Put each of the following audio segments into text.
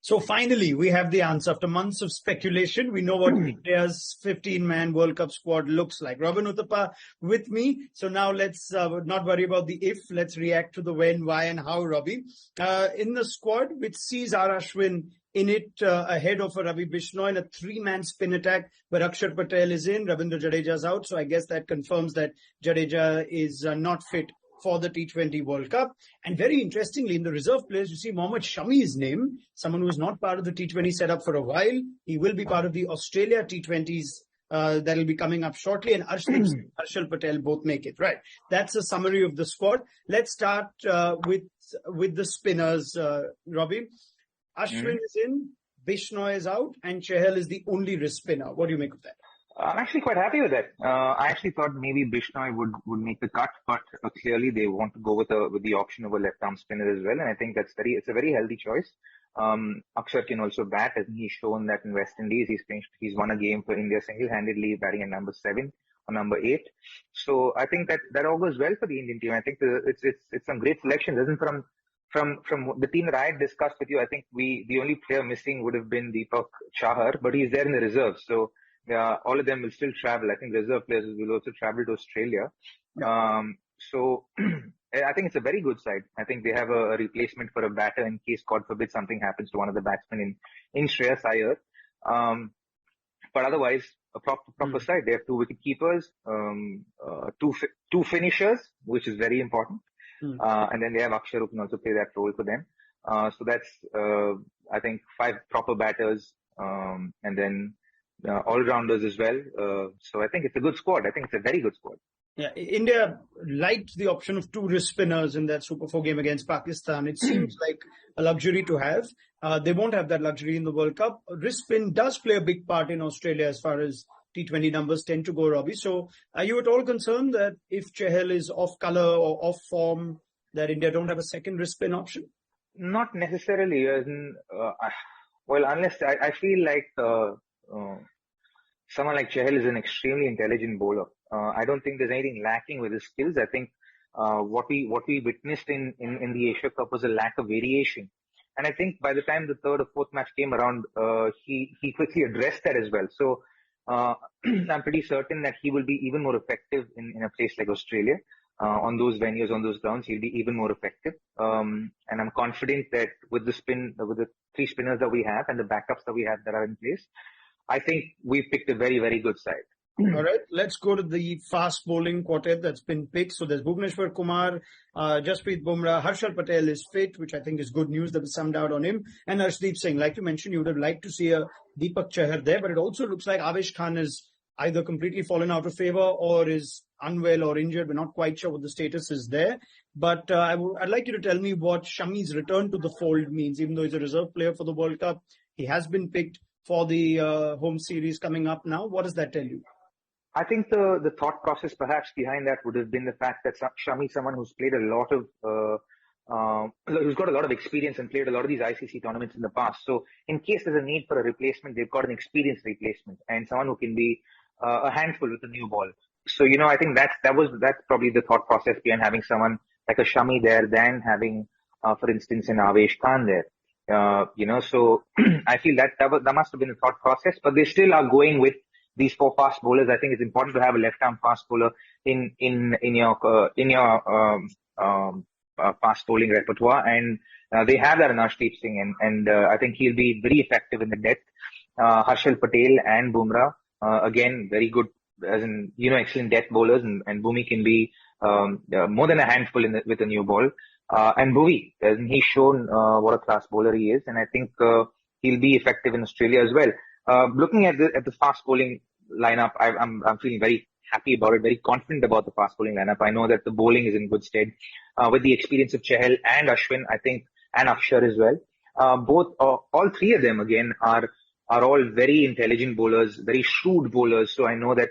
So finally, we have the answer. After months of speculation, we know what India's 15-man World Cup squad looks like. Robin Uthappa with me. So now let's not worry about the if. Let's react to the when, why, and how, Robbie. In the squad, which sees R. Ashwin in it ahead of a Ravi Bishnoi in a 3-man spin attack where Akshar Patel is in, Ravindra Jadeja's out. So I guess that confirms that Jadeja is not fit for the T20 World Cup. And very interestingly, in the reserve players, you see Mohammad Shami's name, someone who is not part of the T20 setup for a while. He will be part of the Australia T20s that will be coming up shortly. And Harshal Patel both make it, right? That's a summary of the squad. Let's start with the spinners, Robbie. Ashwin is in, Bishnoi is out, and Chahal is the only wrist spinner. What do you make of that? I'm actually quite happy with that. I actually thought maybe Bishnoi would make the cut, but clearly they want to go with the option of a left-arm spinner as well, and I think it's a very healthy choice. Akshar can also bat, as he's shown that in West Indies he's won a game for India single-handedly, batting at number 7 or number 8. So I think that all goes well for the Indian team. I think it's some great selections. Isn't from the team that I had discussed with you, I think the only player missing would have been Deepak Chahar, but he's there in the reserves. So all of them will still travel. I think reserve players will also travel to Australia. So I think it's a very good side. I think they have a replacement for a batter in case, God forbid, something happens to one of the batsmen in Shreyas Iyer. But otherwise, a proper side. They have 2 wicket keepers, two finishers, which is very important. And then they have Akshar, who can also play that role for them. So that's, I think, 5 proper batters, and then all-rounders as well. So I think it's a good squad. I think it's a very good squad. Yeah, India liked the option of 2 wrist spinners in that Super 4 game against Pakistan. It seems like a luxury to have. They won't have that luxury in the World Cup. Wrist spin does play a big part in Australia as far as T20 numbers tend to go, Robbie. So are you at all concerned that if Chahal is off colour or off form, that India don't have a second wrist spin option? Not necessarily. Well, unless I feel like someone like Chahal is an extremely intelligent bowler. I don't think there's anything lacking with his skills. I think what we witnessed in the Asia Cup was a lack of variation. And I think by the time the 3rd or 4th match came around, he quickly addressed that as well. So I'm pretty certain that he will be even more effective in a place like Australia. On those venues, on those grounds, he'll be even more effective. And I'm confident that with the 3 spinners that we have and the backups that we have that are in place, I think we've picked a very, very good side. All right, let's go to the fast bowling quartet that's been picked. So there's Bhuvneshwar Kumar, Jasprit Bumrah, Harshal Patel is fit, which I think is good news. There was some doubt on him. And Arshdeep Singh, like you mentioned, you would have liked to see a Deepak Chahar there, but it also looks like Avesh Khan is either completely fallen out of favor or is unwell or injured. We're not quite sure what the status is there. But I'd like you to tell me what Shami's return to the fold means. Even though he's a reserve player for the World Cup, he has been picked for the home series coming up now. What does that tell you? I think the thought process perhaps behind that would have been the fact that Shami is someone who's played a lot of, who's got a lot of experience and played a lot of these ICC tournaments in the past. So in case there's a need for a replacement, they've got an experienced replacement and someone who can be a handful with a new ball. So, I think that's probably the thought process behind having someone like a Shami there than having, for instance, an Avesh Khan there. So I feel that must have been the thought process, but they still are going with these 4 fast bowlers. I think it's important to have a left-arm fast bowler in your fast bowling repertoire, and they have that in Arshdeep Singh, and I think he'll be very effective in the death. Harshal Patel and Bumrah, again, very good, as in excellent death bowlers, and Bhumi can be more than a handful with a new ball. And Bhuvi, he's shown what a class bowler he is, and I think he'll be effective in Australia as well. Looking at the fast bowling lineup, I'm feeling very happy about it, very confident about the fast bowling lineup. I know that the bowling is in good stead with the experience of Chahal and Ashwin, I think, and Akshar as well. All 3 of them again are all very intelligent bowlers, very shrewd bowlers. So I know that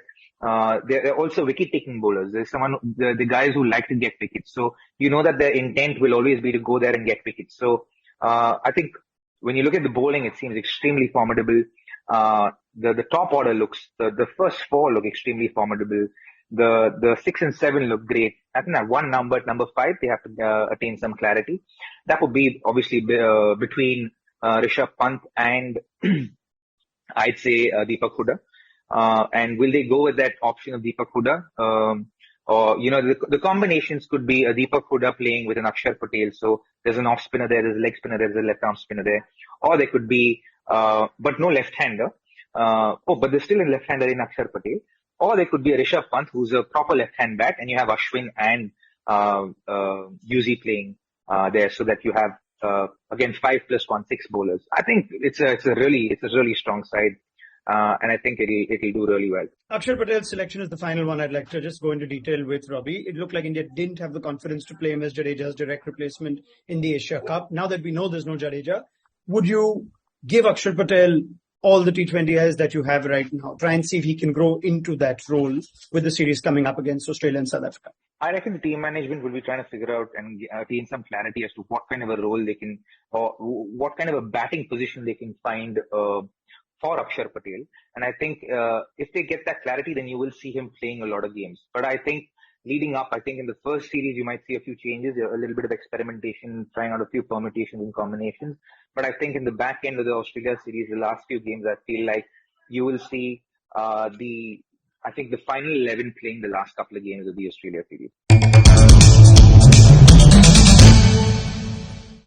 they're also wicket-taking bowlers. There's the guys who like to get wickets. So that their intent will always be to go there and get wickets. So I think when you look at the bowling, it seems extremely formidable. The top order the first 4 look extremely formidable. The 6 and 7 look great. I think that number 5, they have to attain some clarity. That would be obviously between Rishabh Pant and I'd say Deepak Huda. And will they go with that option of Deepak Huda? Or, the combinations could be a Deepak Huda playing with an Akshar Patel. So there's an off spinner there, there's a leg spinner there, there's a left arm spinner there. Or there could be, but no left-hander. But there's still a left-hander in Akshar Patel. Or there could be a Rishabh Pant, who's a proper left-hand bat, and you have Ashwin and Yuzi playing there, so that you have again 5+1 6 bowlers. I think it's a really strong side. And I think it'll do really well. Akshar Patel's selection is the final one. I'd like to just go into detail with Robbie. It looked like India didn't have the confidence to play him as Jadeja's direct replacement in the Asia Cup. Now that we know there's no Jadeja, would you give Akshar Patel all the T20Is that you have right now? Try and see if he can grow into that role with the series coming up against Australia and South Africa. I reckon the team management will be trying to figure out and gain some clarity as to what kind of a role they can, or what kind of a batting position they can find for Akshar Patel. And I think if they get that clarity, then you will see him playing a lot of games. But I think leading up, I think in the first series, you might see a few changes, a little bit of experimentation, trying out a few permutations and combinations. But I think in the back end of the Australia series, the last few games, I feel like you will see the final 11 playing the last couple of games of the Australia series.